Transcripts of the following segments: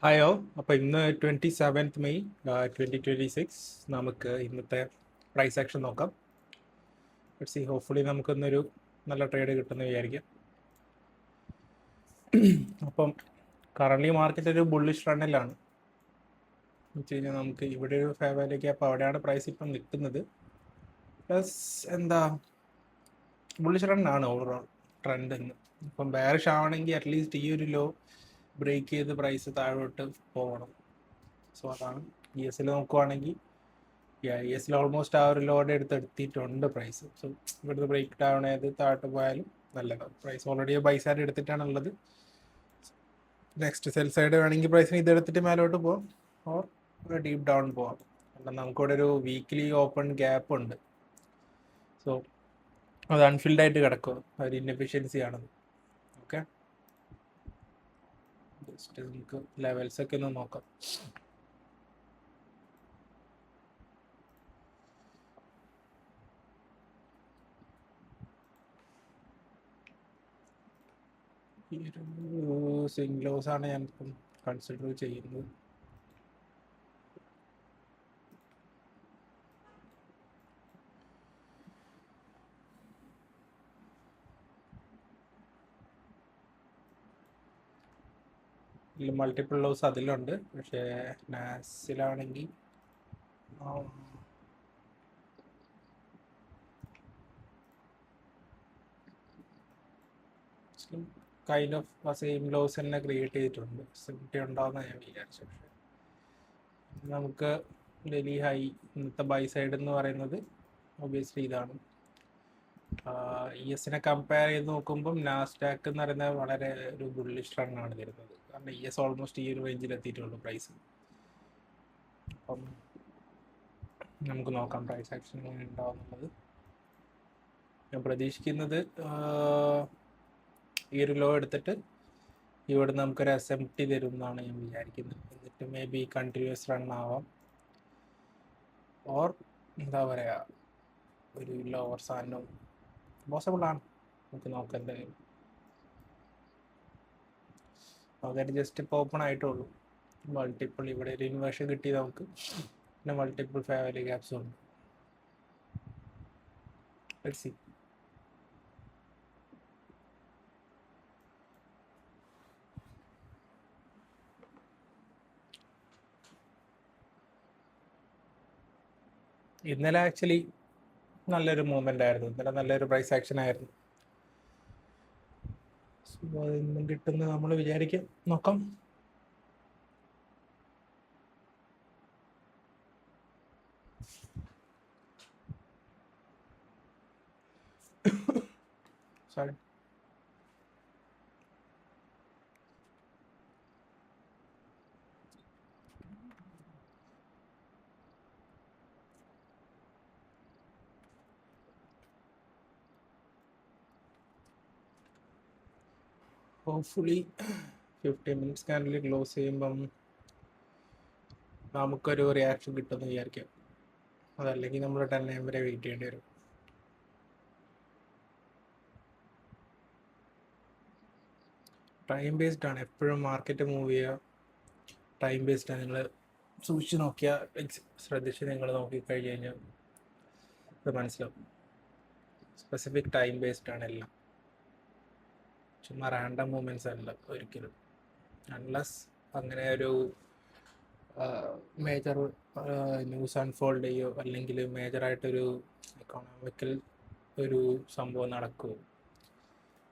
ഹായോ. അപ്പോൾ ഇന്ന് 27 മെയ് 2026 നമുക്ക് ഇന്നത്തെ പ്രൈസ് ആക്ഷൻ നോക്കാം. സി ഹോപ്പ്ഫുള്ളി നമുക്കൊന്നൊരു നല്ല ട്രേഡ് കിട്ടുമെന്ന് വിചാരിക്കാം. അപ്പം കറണ്ട്ലി മാർക്കറ്റ് ഒരു ബുള്ളിഷ് റണ്ണിലാണ് എന്ന് വെച്ച് കഴിഞ്ഞാൽ നമുക്ക് ഇവിടെ ഒരു ഫെയർ വാല്യൂ ഗ്യാപ്പ്, അവിടെയാണ് പ്രൈസ് ഇപ്പം നിൽക്കുന്നത്. പ്ലസ് എന്താ ബുള്ളിഷ് റണ്ണാണ് ഓവറോൾ ട്രെൻഡ് എന്ന്. ഇപ്പം ബെയറിഷ് ആവണമെങ്കിൽ അറ്റ്ലീസ്റ്റ് ഈ ഒരു ലോ ബ്രേക്ക് ചെയ്ത് പ്രൈസ് താഴോട്ട് പോകണം. സോ അതാണ് ES നോക്കുവാണെങ്കിൽ ES ഓൾമോസ്റ്റ് ആ ഒരു ലോഡ് എടുത്തിട്ടുണ്ട് പ്രൈസ്. സോ ഇവിടുത്തെ ബ്രേക്ക് ഡൗൺ ചെയ്ത് താഴോട്ട് പോയാലും നല്ലതാണ്. പ്രൈസ് ഓൾറെഡി ബൈ സൈഡ് എടുത്തിട്ടാണുള്ളത്. നെക്സ്റ്റ് സെൽ സൈഡ് വേണമെങ്കിൽ പ്രൈസിന് ഇതെടുത്തിട്ട് മേലോട്ട് പോകാം, ഓർ ഡീപ്പ് ഡൗൺ പോകാം. കാരണം നമുക്കിവിടെ ഒരു വീക്ക്ലി ഓപ്പൺ ഗ്യാപ്പ് ഉണ്ട്. സോ അത് അൺഫിൽഡ് ആയിട്ട് കിടക്കും, അതൊരു ഇൻഎഫിഷ്യൻസി ആണത്. ഓക്കെ, ജസ്റ്റ് നമുക്ക് ലെവൽസ് ഒക്കെ ഒന്ന് നോക്കാം. ഈ ഒരു സ്വിംഗ് ലോസ് ആണ് ഞാൻ ഇപ്പം കൺസിഡർ ചെയ്യുന്നത്. ഇതിൽ മൾട്ടിപ്പിൾ ലോസ് അതിലുണ്ട്, പക്ഷേ നാസിലാണെങ്കിൽ കൈൻഡ് ഓഫ് സെയിം ലോസ് തന്നെ ക്രിയേറ്റ് ചെയ്തിട്ടുണ്ട്. സിമിറ്റി ഉണ്ടാവുന്ന ഞാൻ വിചാരിച്ചു. പക്ഷേ നമുക്ക് ഡെയിലി ഹൈ ഇന്നത്തെ ബൈ സൈഡ് എന്ന് പറയുന്നത് ഒബിയസ്ലി ഇതാണ്. ES കമ്പയർ ചെയ്ത് നോക്കുമ്പം നാസ്ഡാക്ക് എന്ന് പറയുന്നത് വളരെ ഒരു ബുള്ളിഷ് റണ്ണാണ് തരുന്നത്. കാരണം ES ഓൾമോസ്റ്റ് ഈ ഒരു റേഞ്ചിൽ എത്തിയിട്ടുള്ളൂ പ്രൈസ്. അപ്പം നമുക്ക് നോക്കാം പ്രൈസ് ആക്ഷൻ എങ്ങനെ ഉണ്ടാവുന്നുള്ളത്. ഞാൻ പ്രതീക്ഷിക്കുന്നത് ഈ ഒരു ലോ എടുത്തിട്ട് ഇവിടെ നമുക്കൊരു SMT തരും എന്നാണ് ഞാൻ വിചാരിക്കുന്നത്. എന്നിട്ട് മേ ബി കണ്ടിന്യൂസ് റൺ ആവാം, ഓർ എന്താ പറയുക, ഒരു ലോവർ സാധനവും പോസിബിൾ ആണ്. നമുക്ക് നോക്കാം എന്തായാലും. അതായത് ജസ്റ്റ് ഇപ്പോൾ ഓപ്പൺ ആയിട്ടുള്ളൂ. മൾട്ടിപ്പിൾ ഇവിടെ ഒരു ഇൻവേർഷൻ കിട്ടി നമുക്ക്, പിന്നെ മൾട്ടിപ്പിൾ ഫെയർ വാല്യൂ ഗ്യാപ്സും ഉണ്ട്. Let's see. ഇന്നലെ ആക്ച്വലി നല്ലൊരു മൂവ്മെന്റ് ആയിരുന്നു. ഇന്നലെ നല്ലൊരു പ്രൈസ് ആക്ഷൻ ആയിരുന്നു. ഇന്നും കിട്ടുന്ന നമ്മൾ വിചാരിക്കാം, നോക്കാം. Sorry, hopefully 15 minutes candle close ചെയ്യുമ്പം നമുക്കൊരു റിയാക്ഷൻ കിട്ടുമെന്ന് വിചാരിക്കാം. അതല്ലെങ്കിൽ നമ്മൾ 10 AM വരെ വെയിറ്റ് ചെയ്യേണ്ടി വരും. ടൈം ബേസ്ഡ് ആണ് എപ്പോഴും മാർക്കറ്റ് മൂവ് ചെയ്യുക. ടൈം ബേസ്ഡ് ആണ്. നിങ്ങൾ സൂക്ഷിച്ച് നോക്കിയാൽ, ശ്രദ്ധിച്ച് നിങ്ങൾ നോക്കിക്കഴിഞ്ഞ് കഴിഞ്ഞാൽ ഇത് മനസ്സിലാവും. സ്പെസിഫിക് ടൈം ബേസ്ഡ് ആണ് എല്ലാം, ചുമ്മാ റാൻഡം മൂവ്മെൻറ്റ്സ് അല്ല ഒരിക്കലും. അൺലെസ് അങ്ങനെ ഒരു മേജർ ന്യൂസ് അൺഫോൾഡ് ചെയ്യോ, അല്ലെങ്കിൽ മേജറായിട്ടൊരു എക്കണോമിക്കൽ ഒരു സംഭവം നടക്കുമോ,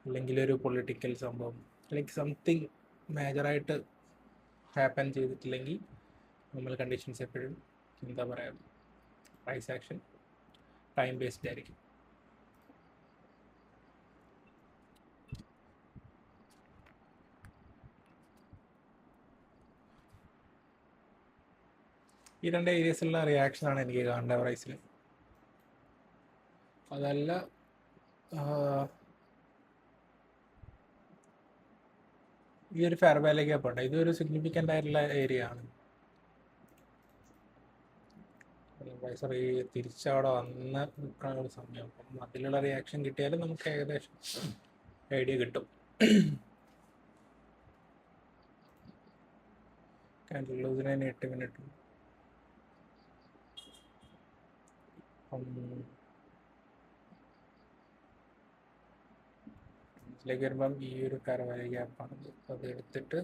അല്ലെങ്കിൽ ഒരു പൊളിറ്റിക്കൽ സംഭവം, അല്ലെങ്കിൽ സംതിങ് മേജറായിട്ട് ഹാപ്പൻ ചെയ്തിട്ടില്ലെങ്കിൽ നമ്മൾ കണ്ടീഷൻസ് എപ്പോഴും എന്താ പറയുക, പ്രൈസ് ആക്ഷൻ ടൈം ബേസ്ഡ് ആയിരിക്കും. ഈ രണ്ട് ഏരിയസിലുള്ള റിയാക്ഷനാണ് എനിക്ക് കാണേണ്ട പ്രൈസിൽ. അതല്ല ഈ ഒരു ഫെയർ വാല്യൂ ഗ്യാപ്പ് ഉണ്ട്, ഇതൊരു സിഗ്നിഫിക്കൻ്റ് ആയിട്ടുള്ള ഏരിയ ആണ്. പ്രൈസ് തിരിച്ചവിടെ വന്ന് നിൽക്കുന്ന ഒരു സമയം. അപ്പം അതിലുള്ള റിയാക്ഷൻ കിട്ടിയാലും നമുക്ക് ഏകദേശം ഐഡിയ കിട്ടും. ക്യാൻഡിൽ ക്ലോസിന് 8 മിനിറ്റ്. ഇതിലേക്ക് വരുമ്പം ഈ ഒരു കരവര ഗ്യാപ്പാണ്, അത് എടുത്തിട്ട്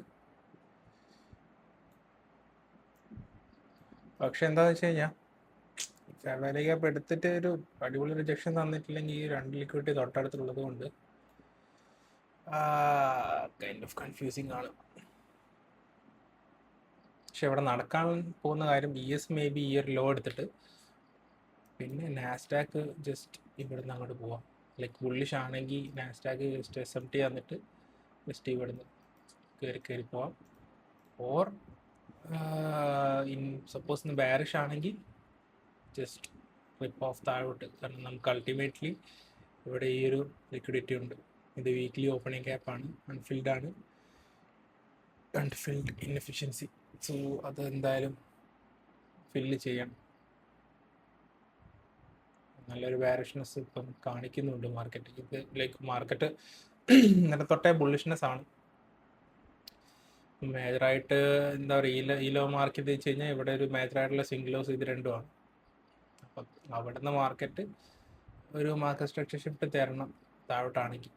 പക്ഷെ എന്താണെന്ന് വെച്ച് കഴിഞ്ഞാൽ കരവര ഗ്യാപ്പ് എടുത്തിട്ട് ഒരു അടിപൊളി റിജക്ഷൻ തന്നിട്ടില്ലെങ്കിൽ ഈ രണ്ട് ലിക്വിഡിറ്റി തൊട്ടടുത്തുള്ളത് കൊണ്ട് കൈൻഡ് ഓഫ് കൺഫ്യൂസിങ് ആണ്. പക്ഷെ ഇവിടെ നടക്കാൻ പോകുന്ന കാര്യം മേ ബി ഈ ഒരു ലോ എടുത്തിട്ട് പിന്നെ നാസ്ഡാക്ക് ജസ്റ്റ് ഇവിടുന്ന് അങ്ങോട്ട് പോവാം. ലൈക്ക് ബുള്ളിഷ് ആണെങ്കിൽ നാസ്ഡാക്ക് ജസ്റ്റ് SMT വന്നിട്ട് ജസ്റ്റ് ഇവിടുന്ന് കയറി പോവാം. ഓർ സപ്പോസ് ബാരിഷ് ആണെങ്കിൽ ജസ്റ്റ് റിപ്പ് ഓഫ് താഴോട്ട്. കാരണം നമുക്ക് അൾട്ടിമേറ്റ്ലി ഇവിടെ ഈ ഒരു ലിക്വിഡിറ്റി ഉണ്ട്. ഇത് വീക്ക്ലി ഓപ്പണിംഗ് ക്യാപ്പാണ്, അൺഫിൽഡ് ആണ്, അൺഫിൽഡ് ഇൻഎഫിഷ്യൻസി. സോ അത് എന്തായാലും ഫില്ല് ചെയ്യണം. നല്ലൊരു ബാരിഷ്നെസ് ഇപ്പം കാണിക്കുന്നുണ്ട് മാർക്കറ്റ്. ഇത് ലൈക്ക് മാർക്കറ്റ് ഇന്നലെ തൊട്ടേ ബുള്ളിഷ്നെസ് ആണ്. മേജറായിട്ട് എന്താ പറയുക, ഈ ലോ മാർക്കറ്റ് വെച്ച് കഴിഞ്ഞാൽ ഇവിടെ ഒരു മേജറായിട്ടുള്ള സിംഗിൾ ലോസ് ഇത് രണ്ടുമാണ്. അപ്പം അവിടെ നിന്ന് മാർക്കറ്റ് ഒരു മാർക്കറ്റ് സ്ട്രക്ചർ ഷിഫ്റ്റ് തരണം താഴോട്ടാണെങ്കിൽ.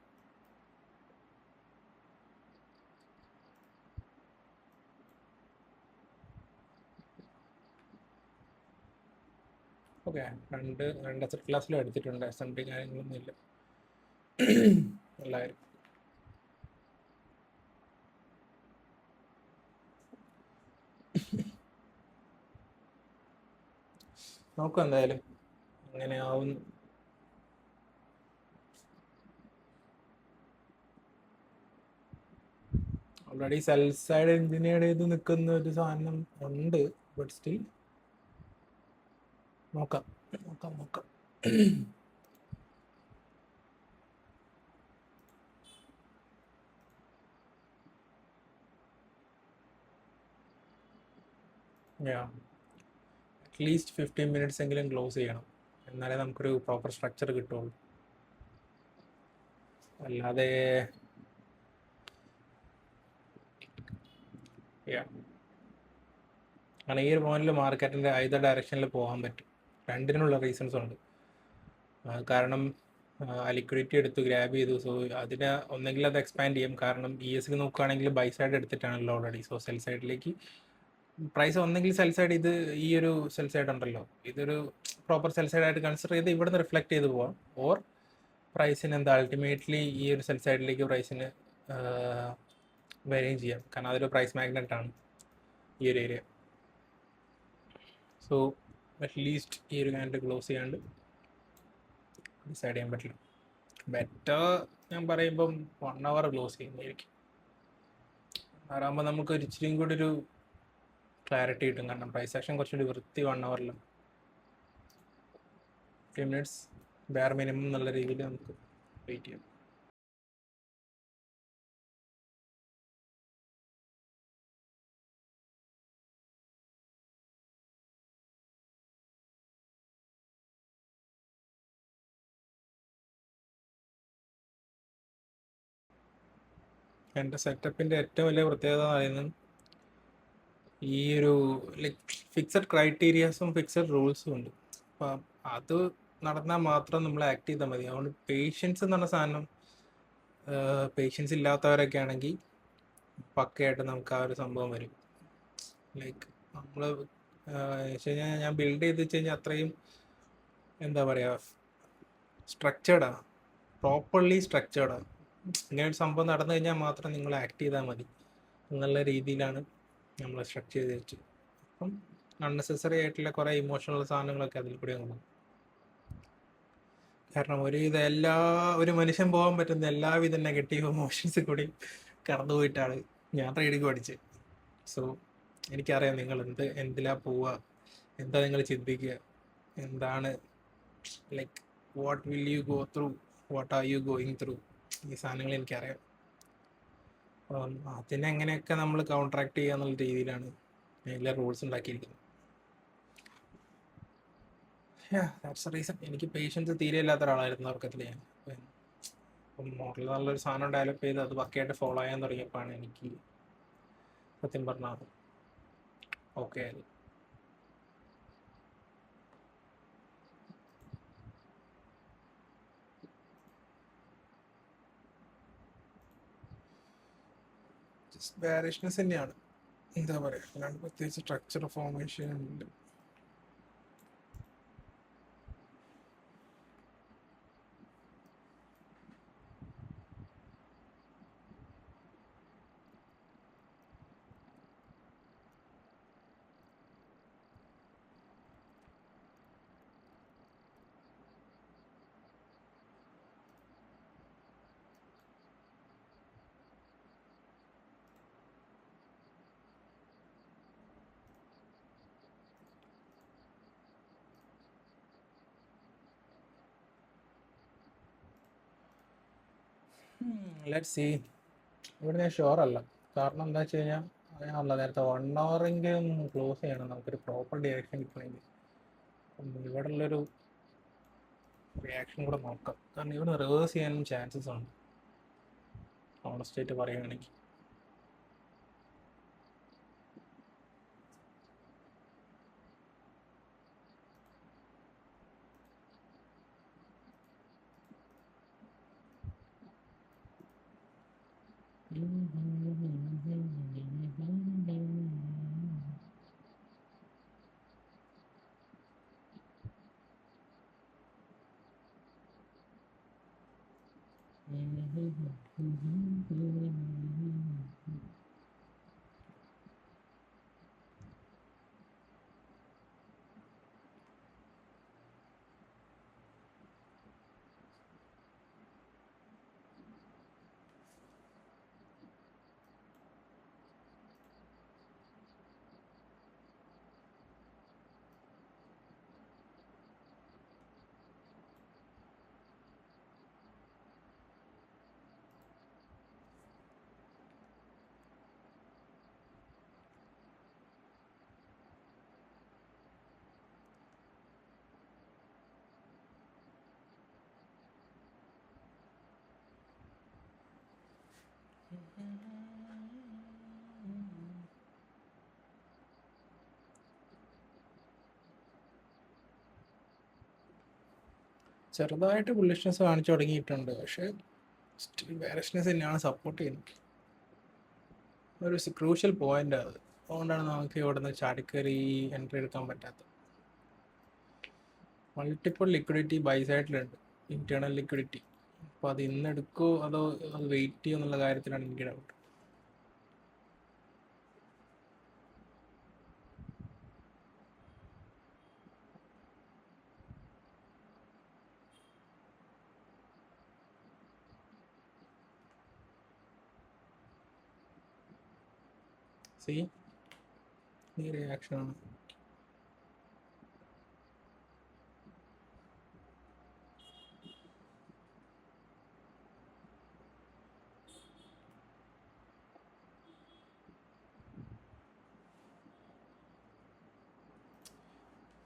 ഓക്കെ, രണ്ട് അസറ്റ് ക്ലാസ്സിലും എടുത്തിട്ടുണ്ട്. SMT കാര്യങ്ങളൊന്നും ഇല്ല എല്ലാവരും. നോക്കാം എന്തായാലും എങ്ങനെയാവും. ഓൾറെഡി സെൽ സൈഡ് എഞ്ചിനീയർ ചെയ്ത് നിൽക്കുന്ന ഒരു സാധനം ഉണ്ട്. ബട്ട് സ്റ്റിൽ നോക്കാം. അറ്റ്ലീസ്റ്റ് 15 മിനിറ്റ്സ് എങ്കിലും ക്ലോസ് ചെയ്യണം, എന്നാലേ നമുക്കൊരു പ്രോപ്പർ സ്ട്രക്ചർ കിട്ടുള്ളൂ. അല്ലാതെ കാരണം ഈ ഒരു പോയിന്റിൽ മാർക്കറ്റിൻ്റെ either ഡയറക്ഷനിൽ പോകാൻ പറ്റും. രണ്ടിനുള്ള റീസൺസ് ഉണ്ട്. കാരണം ലിക്വിഡിറ്റി എടുത്ത് ഗ്രാബ് ചെയ്തു. സോ അതിനെ ഒന്നെങ്കിൽ അത് എക്സ്പാൻഡ് ചെയ്യും. കാരണം ES നോക്കുകയാണെങ്കിൽ ബൈ സൈഡ് എടുത്തിട്ടാണല്ലോ ഓൾറെഡി. സോ സെൽ സൈഡിലേക്ക് പ്രൈസ് ഒന്നെങ്കിൽ സെൽ സൈഡ്, ഇത് ഈ ഒരു സെൽ സൈഡ് ഉണ്ടല്ലോ, ഇതൊരു പ്രോപ്പർ സെൽ സൈഡ് ആയിട്ട് കൺസിഡർ ചെയ്ത് ഇവിടുന്ന് റിഫ്ലക്ട് ചെയ്ത് പോവാം. ഓർ പ്രൈസിന് എന്താ അൾട്ടിമേറ്റ്ലി ഈ ഒരു സെൽ സൈഡിലേക്ക് പ്രൈസിന് വരികയും ചെയ്യാം. കാരണം അതൊരു പ്രൈസ് മാഗ്നറ്റ് ആണ് ഈ ഒരു ഏരിയ. സോ അറ്റ്ലീസ്റ്റ് ഈ ഒരു ക്യാൻഡിൽ ക്ലോസ് ചെയ്യാണ്ട് ഡിസൈഡ് ചെയ്യാൻ പറ്റില്ല. ബെറ്റർ ഞാൻ പറയുമ്പം 1 hour ക്ലോസ് ചെയ്യുന്നതായിരിക്കും. അതാകുമ്പോൾ നമുക്ക് ഒരു ഇച്ചിരിയും കൂടി ഒരു ക്ലാരിറ്റി കിട്ടും. കാരണം പ്രൈസ് ആക്ഷൻ കുറച്ചുകൂടി വൃത്തി 1 hour 15 മിനിറ്റ്സ് ബെയർ മിനിമം എന്നുള്ള രീതിയിൽ നമുക്ക് വെയിറ്റ് ചെയ്യാം. എൻ്റെ സെറ്റപ്പിൻ്റെ ഏറ്റവും വലിയ പ്രത്യേകത പറയുന്നത് ഈ ഒരു ലൈക്ക് ഫിക്സഡ് ക്രൈറ്റീരിയാസും ഫിക്സഡ് റൂൾസും ഉണ്ട്. അപ്പം അത് നടന്നാൽ മാത്രം നമ്മൾ ആക്ട് ചെയ്താൽ മതി. അതുകൊണ്ട് പേഷ്യൻസ് എന്ന് പറഞ്ഞ സാധനം, പേഷ്യൻസ് ഇല്ലാത്തവരൊക്കെ ആണെങ്കിൽ പക്കയായിട്ട് നമുക്ക് ആ ഒരു സംഭവം വരും. ലൈക്ക് നമ്മൾ വെച്ച് കഴിഞ്ഞാൽ ഞാൻ ബിൽഡ് ചെയ്ത് വെച്ച് കഴിഞ്ഞാൽ അത്രയും എന്താ പറയുക, സ്ട്രക്ചേർഡാണ്, പ്രോപ്പർലി സ്ട്രക്ചേർഡാണ്. ഇങ്ങനെ ഒരു സംഭവം നടന്നു കഴിഞ്ഞാൽ മാത്രം നിങ്ങൾ ആക്ട് ചെയ്താൽ മതി എന്നുള്ള രീതിയിലാണ് നമ്മൾ സ്ട്രക്ചർ ചെയ്ത് വെച്ച്. അപ്പം അൺനെസസറി ആയിട്ടുള്ള കുറേ ഇമോഷണൽ സാധനങ്ങളൊക്കെ അതിൽ കൂടി പോകും. കാരണം ഒരു മനുഷ്യൻ പോകാൻ പറ്റുന്ന എല്ലാവിധ നെഗറ്റീവ് ഇമോഷൻസ് കൂടി കടന്നു പോയിട്ടാണ് ഞാൻ ട്രേഡിങ് പഠിച്ചത്. സോ എനിക്കറിയാം നിങ്ങൾ എന്തിലാ പോവുക, എന്താ നിങ്ങൾ ചിന്തിക്കുക, എന്താണ് like what will you go through, what are you going through, ഈ സാധനങ്ങൾ എനിക്കറിയാം. അപ്പം അതിനെങ്ങനെയൊക്കെ നമ്മൾ കൗണ്ടറാക്ട് ചെയ്യുക എന്നുള്ള രീതിയിലാണ് എല്ലാ റൂൾസ് ഉണ്ടാക്കിയിരിക്കുന്നത്. That's A reason. എനിക്ക് പേഷ്യൻസ് തീരെ ഇല്ലാത്ത ഒരാളായിരുന്നു തുടക്കത്തിൽ. ഞാൻ അപ്പം മോഡൽ നല്ലൊരു സാധനം ഡെവലപ്പ് ചെയ്ത് അത് പക്കയായിട്ട് ഫോളോ ചെയ്യാൻ തുടങ്ങിയപ്പോഴാണ് എനിക്ക് സത്യം പറഞ്ഞാൽ ഓക്കെ. ജസ്റ്റ് വാരിയേഷൻസ് തന്നെയാണ്, എന്താ പറയുക, അല്ലാണ്ട് പ്രത്യേകിച്ച് സ്ട്രക്ചർ ഫോർമേഷൻ ഉണ്ട്. Let's see. ഇവിടെ ഞാൻ ഷുവർ അല്ല, കാരണം എന്താ വെച്ച് കഴിഞ്ഞാൽ ഞാനല്ല നേരത്തെ 1 hour ക്ലോസ് ചെയ്യണം നമുക്കൊരു പ്രോപ്പർ ഡയറക്ഷൻ കിട്ടണമെങ്കിൽ. ഇവിടെ ഉള്ളൊരു റിയാക്ഷൻ കൂടെ നോക്കാം, കാരണം ഇവിടെ റിവേഴ്സ് ചെയ്യാനും ചാൻസസ് ഉണ്ട് ഓണസ്റ്റായിട്ട് പറയുകയാണെങ്കിൽ. ചെറുതായിട്ട് ബുള്ളിഷ്നെസ് കാണിച്ചു തുടങ്ങിയിട്ടുണ്ട്, പക്ഷേ സ്റ്റിൽ ബെയറിഷ്നെസ് തന്നെയാണ് സപ്പോർട്ട് ചെയ്യുന്നത്. ഒരു ക്രൂഷ്യൽ പോയിന്റ് അത്, അതുകൊണ്ടാണ് നമുക്ക് ഇവിടുന്ന് ചാടിക്കറി എൻട്രി എടുക്കാൻ പറ്റാത്തത്. മൾട്ടിപ്പിൾ ലിക്വിഡിറ്റി ബൈ സൈഡിലുണ്ട്, ഇന്റേണൽ ലിക്വിഡിറ്റി. അപ്പോൾ അത് ഇന്ന് എടുക്കുമോ അതോ അത് വെയിറ്റ് ചെയ്യുമോ എന്നുള്ള കാര്യത്തിലാണ് എനിക്ക് ഡൗട്ട്. സി ഈ റിയാക്ഷനാണ്.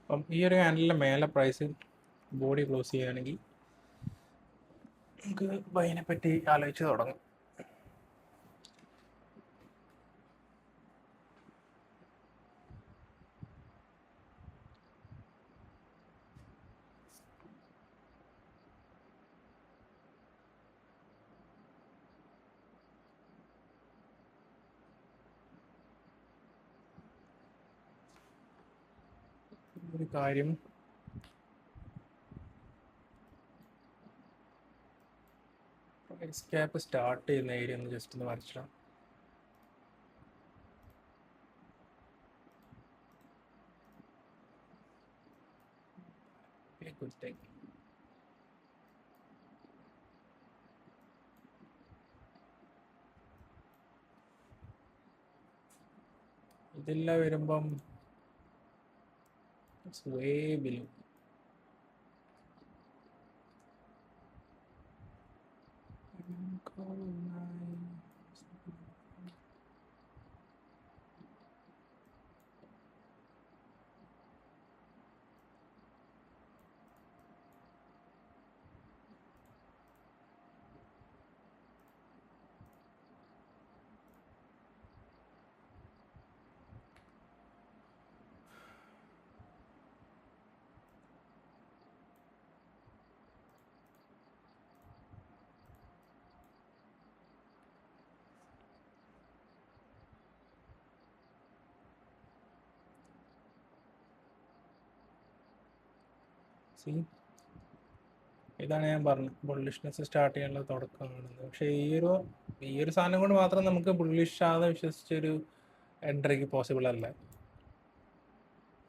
അപ്പം ഈ ഒരു ഹാൻഡിലിൻ്റെ മേലെ പ്രൈസ് ബോഡി ക്ലോസ് ചെയ്യുകയാണെങ്കിൽ നമുക്ക് ബൈനെ പറ്റി ആലോചിച്ച് തുടങ്ങും. ഒരു കാര്യം, പ്രൈസ് ക്യാപ്പ് സ്റ്റാർട്ട് ചെയ്യുന്ന ഏരിയ ഒന്ന് ജസ്റ്റ് ഒന്ന് വരച്ചിടാം. Good thing. ഇതെല്ലാം വരുമ്പം വേ ബിലോ. സി, ഇതാണ് ഞാൻ പറഞ്ഞത് ബുള്ളിഷ്നെസ് സ്റ്റാർട്ട് ചെയ്യാനുള്ള തുടക്കമാണെന്ന്. പക്ഷേ ഈ ഒരു സാധനം കൊണ്ട് മാത്രം നമുക്ക് ബുള്ളിഷ് ആണെന്ന് വിശ്വസിച്ചൊരു എൻട്രിക്ക് പോസിബിൾ അല്ല.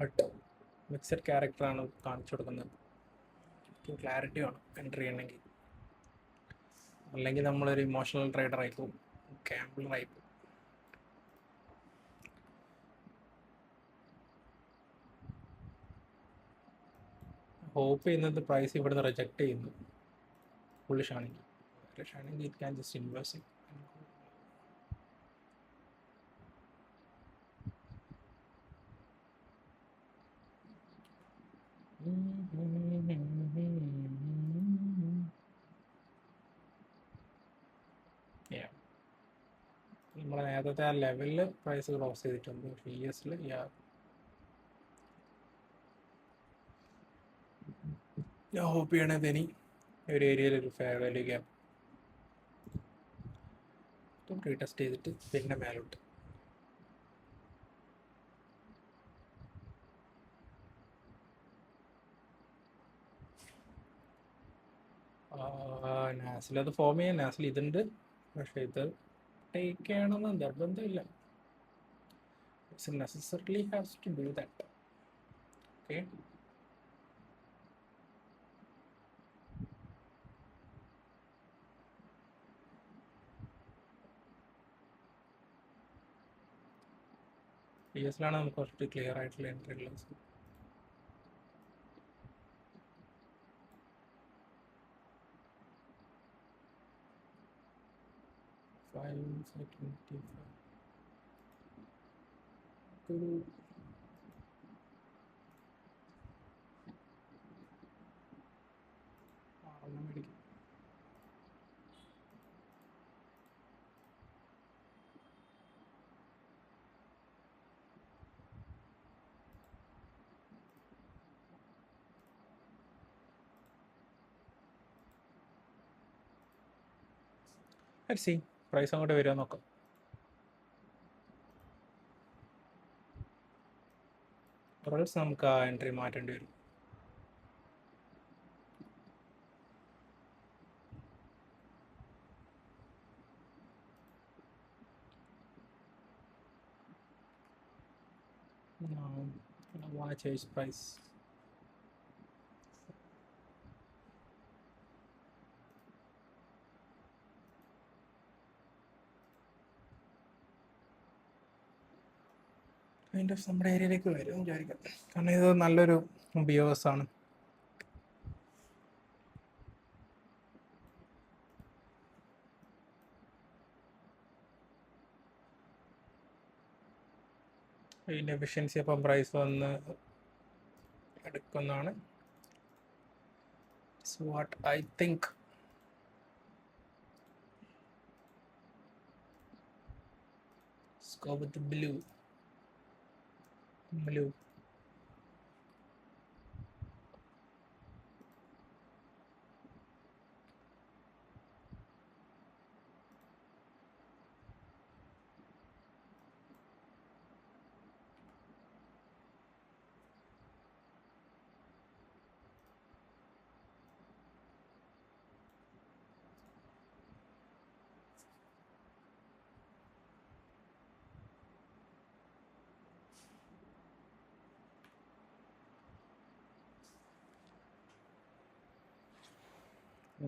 ബട്ട് മിക്സഡ് ക്യാരക്ടറാണ് കാണിച്ചു കൊടുക്കുന്നത്. ക്ലാരിറ്റി വേണം എൻട്രി ചെയ്യണമെങ്കിൽ, അല്ലെങ്കിൽ നമ്മളൊരു ഇമോഷണൽ ട്രേഡർ ആയിപ്പോവും, ഗാംബ്ലർ ആയിപ്പോവും. ഹോപ്പ് ചെയ്യുന്നത് പ്രൈസ് ഇവിടുന്ന് റിജക്റ്റ് ചെയ്യുന്നു ബുള്ളിഷ് ആണെങ്കിൽ. It can just invest. നമ്മളെ നേരത്തെ ആ ലെവലിൽ പ്രൈസ് ക്ലോസ് ചെയ്തിട്ടുണ്ട്. CS ഞാൻ ഹോപ്പ് ചെയ്യണത് ഇനി ഒരു ഏരിയയിൽ ഒരു ഫെയർ വാല്യൂ ഗ്യാപ്പ് റീടെസ്റ്റ് ചെയ്തിട്ട് പിന്നെ മേലോട്ട്. നാസിൽ അത് ഫോം ചെയ്യാൻ നാസിൽ ഇതുണ്ട്, പക്ഷെ ഇത് ടേക്ക് ചെയ്യണമെന്ന് നിർബന്ധമില്ല. It's necessarily has to do that. Okay, CS നമുക്ക് കുറച്ച് ക്ലിയർ ആയിട്ടുള്ള എൻട്രി ഉള്ളത്. ഒരു മേടിക്കും. പ്രൈസ് അങ്ങോട്ട് വരുമോ നോക്കാം. നമുക്ക് ആ എൻട്രി മാറ്റേണ്ടി വരും. Watch his price. നമ്മുടെ ഏരിയയിലേക്ക് വരും വിചാരിക്കാം, കാരണം ഇത് നല്ലൊരു BOS ആണ്. ഇതിൻ്റെ എഫിഷ്യൻസി അപ്പം പ്രൈസ് വന്ന് എടുക്കുന്നതാണ്. What I think. Go with the blue.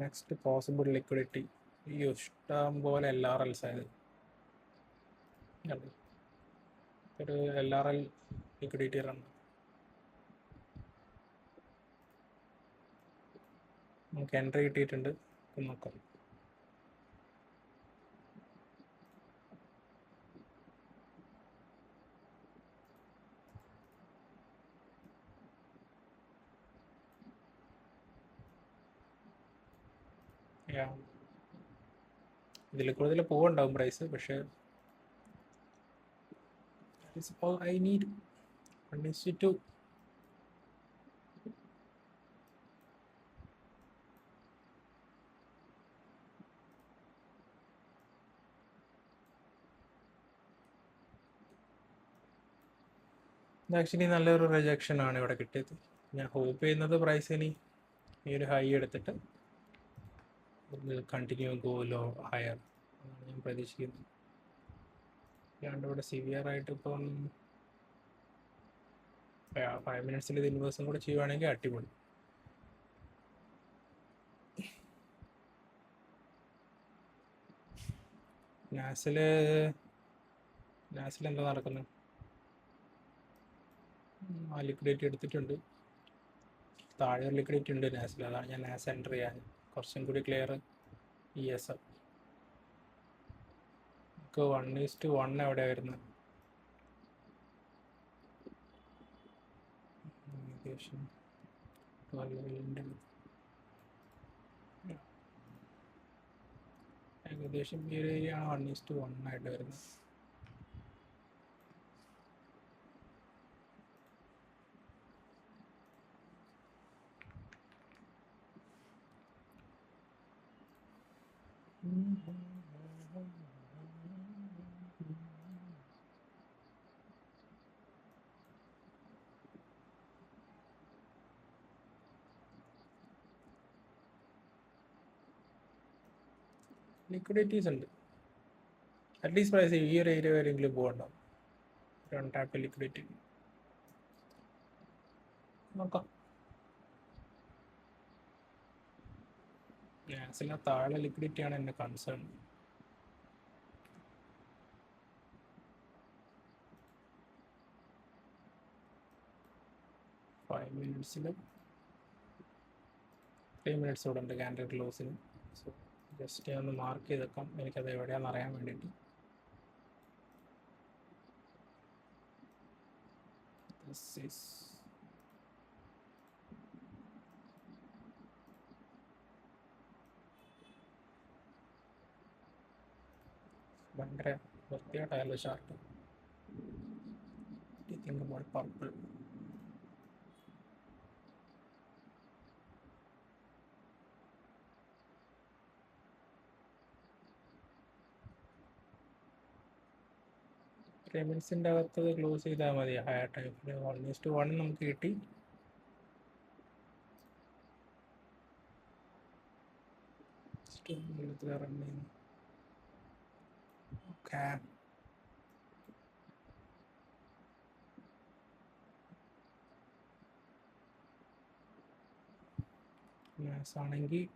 Next possible liquidity. ഈ ഇഷ്ടം പോലെ LRLs ആയത്. ഒരു LRL ലിക്വിഡിറ്റി റൺ നമുക്ക് എൻട്രി കിട്ടിയിട്ടുണ്ട്. നോക്കാം. ഇതിൽ കൂടുതൽ പോവുണ്ടാവും പ്രൈസ്, പക്ഷേ I need 1:2. ആക്ച്വലി നല്ലൊരു റിജക്ഷൻ ആണ് ഇവിടെ കിട്ടിയത്. ഞാൻ ഹോപ്പ് ചെയ്യുന്നത് പ്രൈസിന് ഈ ഒരു ഹൈ എടുത്തിട്ട് കണ്ടിന്യൂ ഗോ ലോ ഹയർ അതാണ് ഞാൻ പ്രതീക്ഷിക്കുന്നത്. അല്ലാണ്ട് ഇവിടെ സിവിയർ ആയിട്ട് ഇപ്പം 5 മിനിറ്റ്സിൽ ഇത് ഇൻവേഴ്സും കൂടെ ചെയ്യുവാണെങ്കിൽ അടിപൊളി. നാസിൽ എന്താ നടക്കുന്നത്? ആ ലിക്വിഡേറ്റ് എടുത്തിട്ടുണ്ട്. താഴെ ലിക്വിഡേറ്റ് ഉണ്ട് നാസിൽ, അതാണ് ഞാൻ നാസ് എൻ്റർ ചെയ്യാൻ കുറച്ചും കൂടി ക്ലിയർ. യെസ്, നമുക്ക് 1:1 എവിടെ വരുന്നത്? ഏകദേശം 12 ഏകദേശം ഈ ഒരു ഏരിയ ആണ് 1:1 ആയിട്ട് വരുന്നത്. ലിക്വിഡിറ്റീസ് ഉണ്ട്, അറ്റ്ലീസ്റ്റ് പ്രൈസ് ഈ ഒരു ഏരിയ വരെയെങ്കിലും പോകണ്ടാവും. 2 ടാപ്പ് ലിക്വിഡിറ്റി നോക്കാം. നാസിലെ താഴെ ലിക്വിഡിറ്റി ആണ് എൻ്റെ കൺസേൺ. ഫൈവ് മിനിറ്റ്സിൽ 3 മിനിറ്റ്സ് കൂടെ ഉണ്ട് ക്യാൻഡിൽ ക്ലോസിന്. സോ ജസ്റ്റ് ഒന്ന് മാർക്ക് ചെയ്തേക്കാം, എനിക്കത് എവിടെയാണെന്ന് അറിയാൻ വേണ്ടിയിട്ട്. ഭയങ്കര വൃത്തിയായിട്ടായാലും ഷാർട്ട്. Think about purple. പേയ്മെൻറ്റ്സിൻ്റെ അകത്ത് ക്ലോസ് ചെയ്താൽ മതി. ഹയർ ടൈപ്പിൽ 1:1 നമുക്ക് കിട്ടി. ഓക്കെ, ആണെങ്കിൽ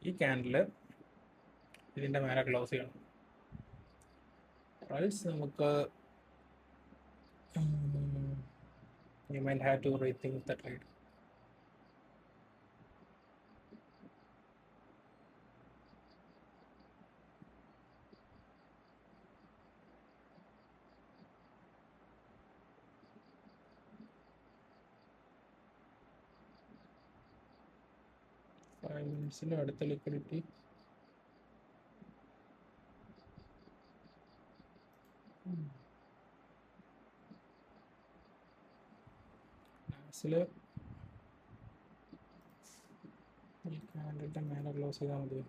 ഈ ക്യാൻഡിൽ ഇതിൻ്റെ മേലെ ക്ലോസ് ചെയ്യണം. പ്രൈസ് നമുക്ക് you might have to rethink the trade. Five മിനിറ്റ്സിൻ്റെ അടുത്ത ലിക്വിഡിറ്റി ഈ ക്യാൻഡിലിൻ്റെ മേലെ ക്ലോസ് ചെയ്താൽ മതി.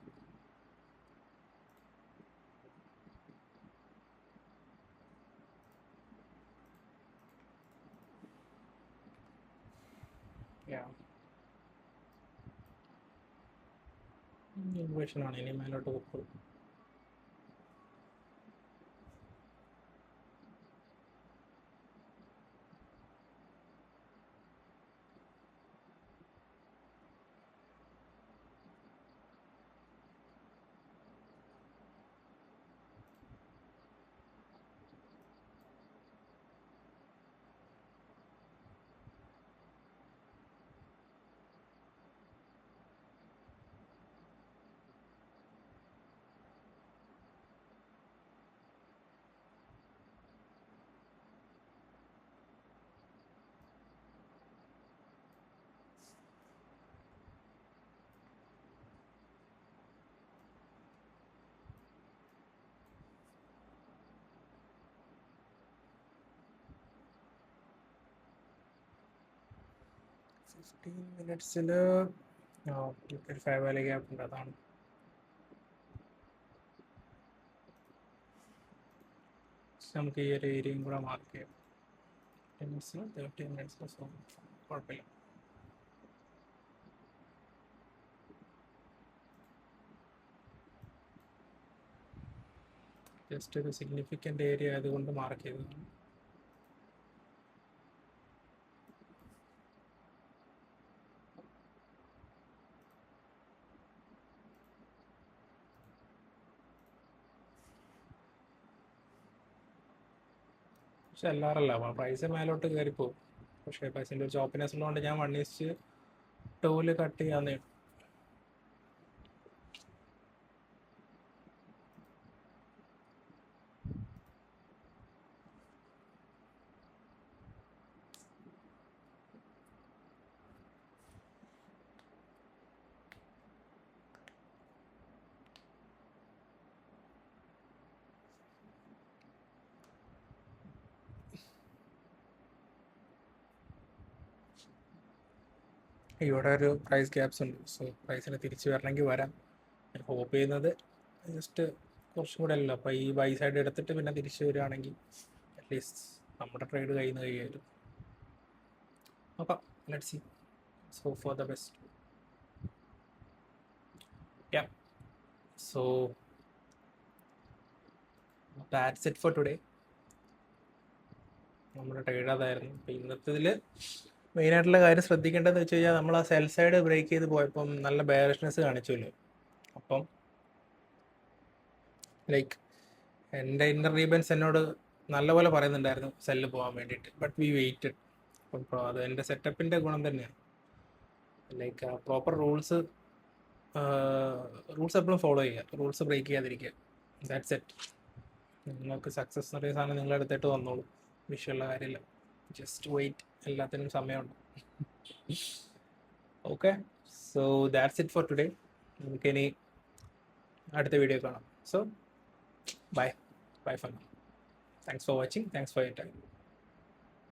ഇൻവേഷനാണ് ഇനി മേലോട്ട് പോകും. 15 മിനിറ്റ്സിൽ ഒരു ഫെയർ വാല്യൂ ഗ്യാപ്പ് ഉണ്ട്, അതാണ്. നമുക്ക് ഈ ഒരു ഏരിയയും കൂടെ മാർക്ക് ചെയ്യാം. 30 മിനിറ്റ്സിൽ കുഴപ്പമില്ല. ജസ്റ്റ് ഒരു സിഗ്നിഫിക്കൻ്റ് ഏരിയ ആയതുകൊണ്ട് മാർക്ക് ചെയ്തതാണ്. പക്ഷെ എല്ലാവരല്ല പ്രൈസ് മേലോട്ട് കയറിപ്പോവും. പക്ഷേ പ്രൈസിൻ്റെ ഒരു ചോപ്പിനെസ് ഉള്ളതുകൊണ്ട് ഞാൻ 1:2 കട്ട് ചെയ്യാന്നേ. ഇവിടെ ഒരു പ്രൈസ് ഗ്യാപ്സ് ഉണ്ട്. സോ പ്രൈസിന് തിരിച്ച് വരണമെങ്കിൽ വരാം. ഞാൻ ഹോപ്പ് ചെയ്യുന്നത് ജസ്റ്റ് കുറച്ചും കൂടെ അല്ലല്ലോ. അപ്പോൾ ഈ ബൈ സൈഡ് എടുത്തിട്ട് പിന്നെ തിരിച്ച് വരികയാണെങ്കിൽ അറ്റ്ലീസ്റ്റ് നമ്മുടെ ട്രേഡ് കയ്യിൽ നിന്ന് കഴിയുമായിരുന്നു. നോക്കാം, let's see. So for the best. Yeah, so that's it for today. നമ്മുടെ ട്രേഡ് അതായിരുന്നു. അപ്പോൾ ഇന്നത്തേതിൽ മെയിനായിട്ടുള്ള കാര്യം ശ്രദ്ധിക്കേണ്ടതെന്ന് വെച്ച് കഴിഞ്ഞാൽ നമ്മൾ ആ സെൽ സൈഡ് ബ്രേക്ക് ചെയ്ത് പോയപ്പം നല്ല ബെയറിഷ്നെസ് കാണിച്ചല്ലോ. അപ്പം ലൈക്ക് എൻ്റെ ഇന്നർ റീബൻസ് എന്നോട് നല്ലപോലെ പറയുന്നുണ്ടായിരുന്നു സെല്ല് പോകാൻ വേണ്ടിയിട്ട്. But we weighted. അപ്പം അത് എൻ്റെ സെറ്റപ്പിൻ്റെ ഗുണം തന്നെയാണ്. ലൈക്ക് പ്രോപ്പർ റൂൾസ് എപ്പോഴും ഫോളോ ചെയ്യുക, റൂൾസ് ബ്രേക്ക് ചെയ്യാതിരിക്കുക. That's it. നിങ്ങൾക്ക് സക്സസ് എന്ന് പറയുന്ന സാധനം നിങ്ങളെടുത്തിട്ട് വന്നോളൂ. വിഷയമുള്ള കാര്യമില്ല. ജസ്റ്റ് വെയിറ്റ്, എല്ലാത്തിനും സമയമുണ്ട്. Okay, so that's it for today. നമുക്കിനി അടുത്ത വീഡിയോ കാണാം. So bye for now. Thanks for watching. Thanks for your time.